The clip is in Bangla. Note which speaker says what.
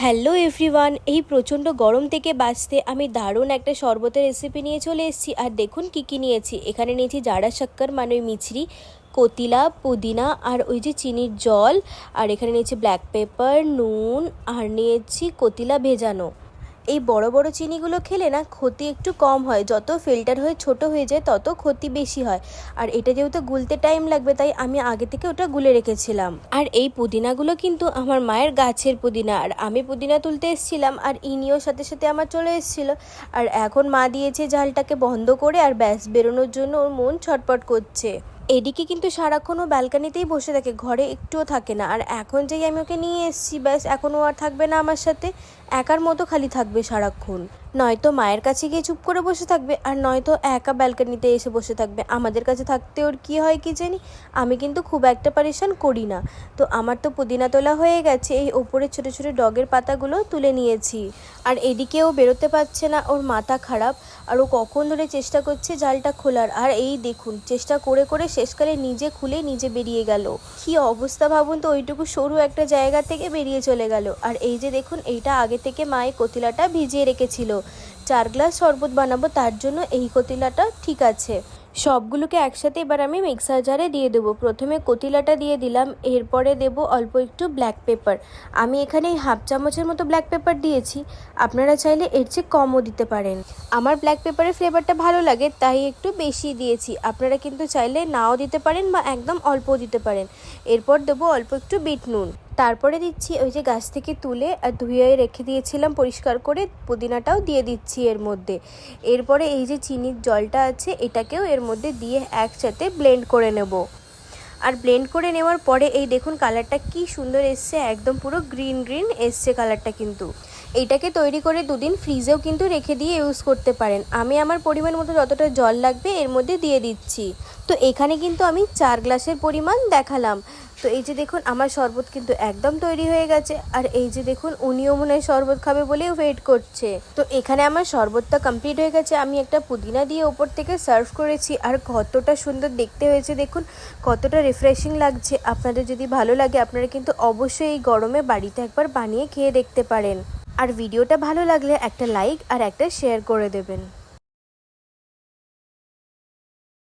Speaker 1: হ্যালো এভরিওয়ান, এই প্রচণ্ড গরম থেকে বাঁচতে আমি দারুণ একটা শরবতের রেসিপি নিয়ে চলে এসেছি। আর দেখুন কি কি নিয়েছি। এখানে নিয়েছি জাড়া শক্কর মানে ওই মিছরি, কতিলা, পুদিনা আর ওই যে চিনির জল। আর এখানে নিয়েছি ব্ল্যাক পেপার, নুন আর নিয়েছি কতিলা ভেজানো। এই বড় বড় চিনিগুলো খেলে না ক্ষতি একটু কম হয়, যত ফিল্টার হয়ে ছোট হয়ে যায় তত ক্ষতি বেশি হয়। আর এটা যেহেতু গুলতে টাইম লাগবে তাই আমি আগে থেকে ওটা গুলে রেখেছিলাম। আর এই পুদিনাগুলো কিন্তু আমার মায়ের গাছের পুদিনা, আর আমি পুদিনা তুলতে এসেছিলাম আর ইনিও সাথে সাথে আমার চলে এসেছিলো। আর এখন মা দিয়েছে জালটাকে বন্ধ করে, আর ব্যাস বেরোনোর জন্য ওর মন ছটপট করছে। এদিকে কিন্তু সারাক্ষণ ও ব্যালকানিতেই বসে থাকে, ঘরে একটুও থাকে না। আর এখন যেই আমি ওকে নিয়ে এসেছি ব্যাস এখন ও আর থাকবে না আমার সাথে, একার মতো খালি থাকবে সারাক্ষণ। নয়তো মায়ের কাছে গিয়ে চুপ করে বসে থাকবে, আর নয়তো একা ব্যালকানিতে এসে বসে থাকবে। আমাদের কাছে থাকতে ওর কী হয় কি জানি, আমি কিন্তু খুব একটা পারেশান করি না। তো আমার তো পুদিনা তোলা হয়ে গেছে, এই ওপরে ছোটো ছোটো ডগের পাতাগুলো তুলে নিয়েছি। আর এদিকে ও বেরোতে পারছে না, ওর মাথা খারাপ। আর ও কখন ধরে চেষ্টা করছে জালটা খোলার, আর এই দেখুন চেষ্টা করে করে শেষকালে নিজে খুলে নিজে বেরিয়ে গেল। কি অবস্থা ভাবুন তো, ওইটুকু সরু একটা জায়গা থেকে বেরিয়ে চলে গেল। আর এই যে দেখুন, এইটা আগে থেকে মায়ের কতিলাটা ভিজিয়ে রেখেছিল। 4 গ্লাস শরবত বানাবো, তার জন্য এই কতিলাটা ঠিক আছে। সবগুলোকে একসাথে এবার আমি মিক্সার জারে দিয়ে দেবো। প্রথমে কতিলাটা দিয়ে দিলাম, এরপরে দেব অল্প একটু ব্ল্যাক পেপার। আমি এখানে 1/2 চামচের মতো ব্ল্যাক পেপার দিয়েছি, আপনারা চাইলে এর চেয়ে কমও দিতে পারেন। আমার ব্ল্যাক পেপারের ফ্লেভারটা ভালো লাগে তাই একটু বেশি দিয়েছি, আপনারা কিন্তু চাইলে নাও দিতে পারেন বা একদম অল্পও দিতে পারেন। এরপর দেবো অল্প একটু বিট নুন, তারপরে দিচ্ছি ওই যে গাছ থেকে তুলে আর ধুয়ে রেখে দিয়েছিলাম পরিষ্কার করে পুদিনাটাও দিয়ে দিচ্ছি এর মধ্যে। এরপরে এই যে চিনির জলটা আছে এটাকেও এর মধ্যে দিয়ে একসাথে ব্লেন্ড করে নেব। আর ব্লেন্ড করে নেওয়ার পরে এই দেখুন কালারটা কি সুন্দর এসছে, একদম পুরো গ্রিন গ্রিন এসছে কালারটা। কিন্তু এইটাকে তৈরি করে 2 দিন ফ্রিজেও কিন্তু রেখে দিয়ে ইউজ করতে পারেন। আমি আমার পরিমাণ মতো যতটা জল লাগবে এর মধ্যে দিয়ে দিচ্ছি। তো এখানে কিন্তু আমি 4 গ্লাসের পরিমাণ দেখালাম। তো এই যে দেখুন আমার শরবত কিন্তু একদম তৈরি হয়ে গেছে। আর এই যে দেখুন উনিও মনে হয় শরবত খাবে বলেও ওয়েট করছে। তো এখানে আমার শরবতটা কমপ্লিট হয়ে গেছে, আমি একটা পুদিনা দিয়ে ওপর থেকে সার্ভ করেছি। আর কতটা সুন্দর দেখতে হয়েছে দেখুন, কতটা রিফ্রেশিং লাগছে। আপনাদের যদি ভালো লাগে আপনারা কিন্তু অবশ্যই এই গরমে বাড়িতে একবার বানিয়ে খেয়ে দেখতে পারেন। আর ভিডিওটা ভালো লাগলে একটা লাইক আর একটা শেয়ার করে দেবেন।